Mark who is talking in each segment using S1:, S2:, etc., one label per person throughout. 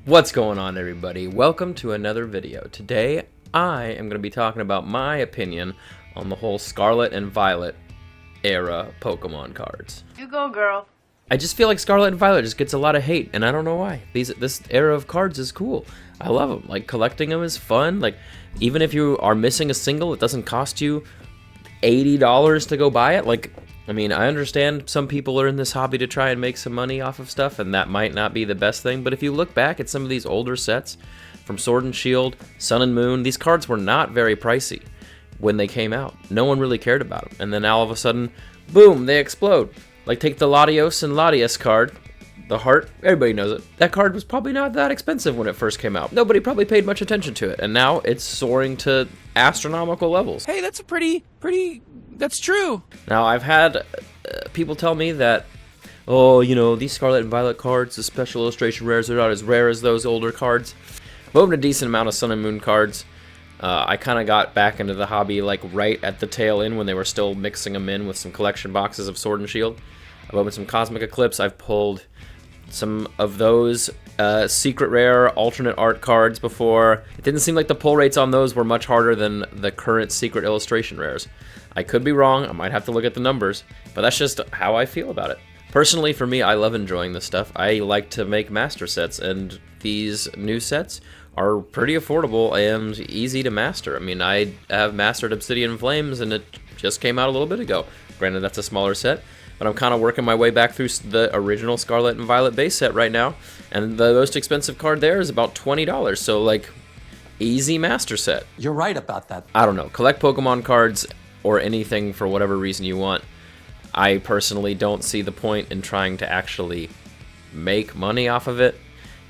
S1: What's going on, everybody? Welcome to another video. Today I am going to be talking about my opinion on the whole Scarlet and Violet era Pokemon cards.
S2: You go, girl.
S1: I just feel like Scarlet and Violet just gets a lot of hate, and I don't know why. This era of cards is cool. I love them. Like, collecting them is fun. Like, even if you are missing a single, it doesn't cost you $80 to go buy it. Like, I mean, I understand some people are in this hobby to try and make some money off of stuff, and that might not be the best thing, but if you look back at some of these older sets from Sword and Shield, Sun and Moon, these cards were not very pricey when they came out. No one really cared about them, and then all of a sudden, boom, they explode. Like, take the Latios and Latias card, the heart, everybody knows it. That card was probably not that expensive when it first came out. Nobody probably paid much attention to it, and now it's soaring to astronomical levels.
S3: Hey, that's a pretty, that's true.
S1: Now, I've had people tell me that, oh, you know, these Scarlet and Violet cards, the special illustration rares, are not as rare as those older cards. I've opened a decent amount of Sun and Moon cards. I kind of got back into the hobby like right at the tail end when they were still mixing them in with some collection boxes of Sword and Shield. I've opened some Cosmic Eclipse. I've pulled some of those secret rare alternate art cards before. It didn't seem like the pull rates on those were much harder than the current secret illustration rares. I could be wrong, I might have to look at the numbers, but that's just how I feel about it. Personally, for me, I love enjoying this stuff. I like to make master sets, and these new sets are pretty affordable and easy to master. I mean, I have mastered Obsidian Flames, and it just came out a little bit ago. Granted, that's a smaller set, but I'm kind of working my way back through the original Scarlet and Violet base set right now, and the most expensive card there is about $20, so like, easy master set.
S3: You're right about that.
S1: I don't know, collect Pokemon cards or anything for whatever reason you want. I personally don't see the point in trying to actually make money off of it.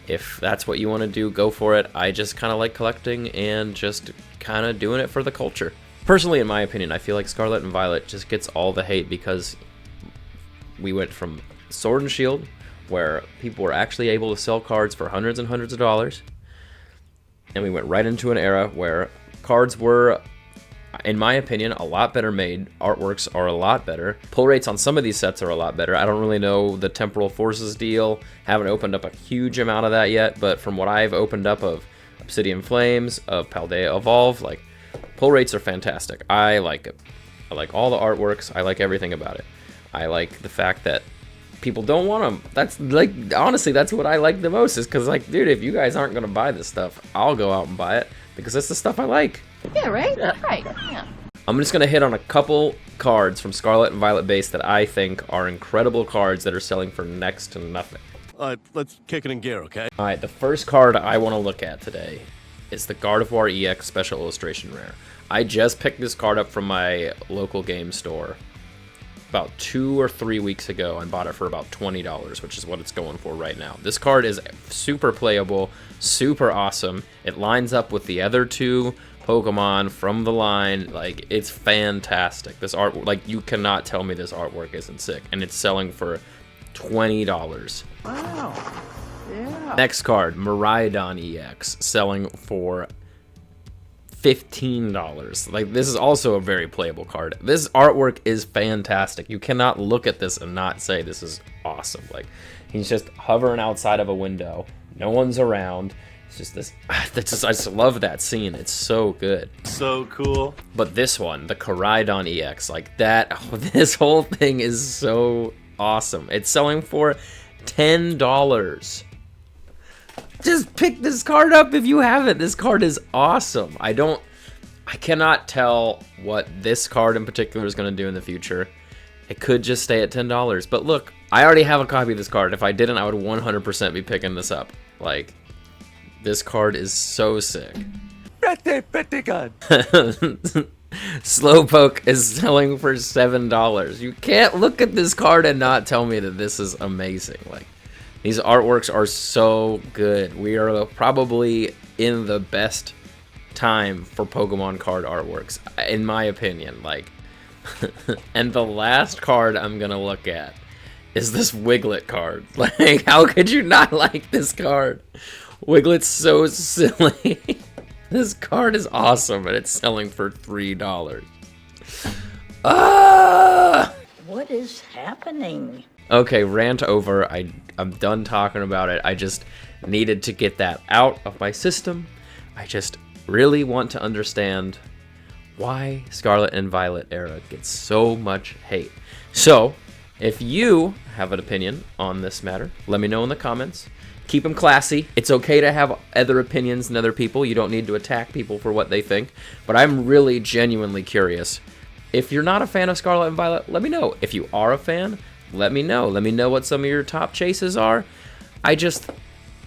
S1: If that's what you want to do, go for it. I just kind of like collecting and just kind of doing it for the culture. Personally, in my opinion, I feel like Scarlet and Violet just gets all the hate because we went from Sword and Shield, where people were actually able to sell cards for hundreds and hundreds of dollars, and we went right into an era where cards were, in my opinion, a lot better made. Artworks are a lot better. Pull rates on some of these sets are a lot better. I don't really know the Temporal Forces deal. Haven't opened up a huge amount of that yet, but from what I've opened up of Obsidian Flames, of Paldea Evolve, like, pull rates are fantastic. I like it. I like all the artworks. I like everything about it. I like the fact that people don't want them. That's, like, honestly, that's what I like the most, is because, like, dude, if you guys aren't going to buy this stuff, I'll go out and buy it, because that's the stuff I like.
S2: Yeah, right? Yeah. Right, yeah.
S1: I'm just going to hit on a couple cards from Scarlet and Violet base that I think are incredible cards that are selling for next to nothing.
S3: Let's kick it in gear, okay?
S1: Alright, the first card I want to look at today is the Gardevoir EX Special Illustration Rare. I just picked this card up from my local game store about 2 or 3 weeks ago and bought it for about $20, which is what it's going for right now. This card is super playable, super awesome. It lines up with the other two Pokemon from the line. Like, it's fantastic. This art, like, you cannot tell me this artwork isn't sick, and it's selling for $20.
S2: Wow. Yeah.
S1: Next card, Miraidon EX, selling for $15. Like, this is also a very playable card. This artwork is fantastic. You cannot look at this and not say this is awesome. Like, he's just hovering outside of a window. No one's around. It's just this. I just love that scene. It's so good.
S3: So cool.
S1: But this one, the Koraidon EX, like that, this whole thing is so awesome. It's selling for $10. Just pick this card up if you have it. This card is awesome. I cannot tell what this card in particular is going to do in the future. It could just stay at $10. But look, I already have a copy of this card. If I didn't, I would 100% be picking this up. Like, this card is so sick.
S3: Pretty good.
S1: Slowpoke is selling for $7. You can't look at this card and not tell me that this is amazing. Like, these artworks are so good. We are probably in the best time for Pokemon card artworks, in my opinion. Like, and the last card I'm gonna look at is this Wiglet card. Like, how could you not like this card? Wiglet's so silly. This card is awesome, and it's selling for $3. Ah!
S4: What is happening?
S1: Okay, rant over. I'm done talking about it. I just needed to get that out of my system. I just really want to understand why Scarlet and Violet era gets so much hate. So, if you have an opinion on this matter, let me know in the comments. Keep them classy. It's okay to have other opinions than other people. You don't need to attack people for what they think. But I'm really genuinely curious. If you're not a fan of Scarlet and Violet, let me know. If you are a fan, let me know. Let me know what some of your top chases are. I just,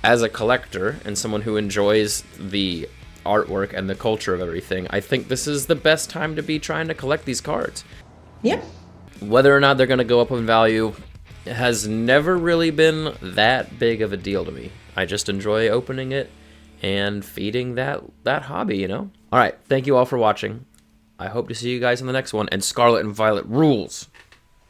S1: as a collector and someone who enjoys the artwork and the culture of everything, I think this is the best time to be trying to collect these cards.
S5: Yeah.
S1: Whether or not they're going to go up in value has never really been that big of a deal to me. I just enjoy opening it and feeding that hobby, you know? All right, thank you all for watching. I hope to see you guys in the next one, and Scarlet and Violet rules!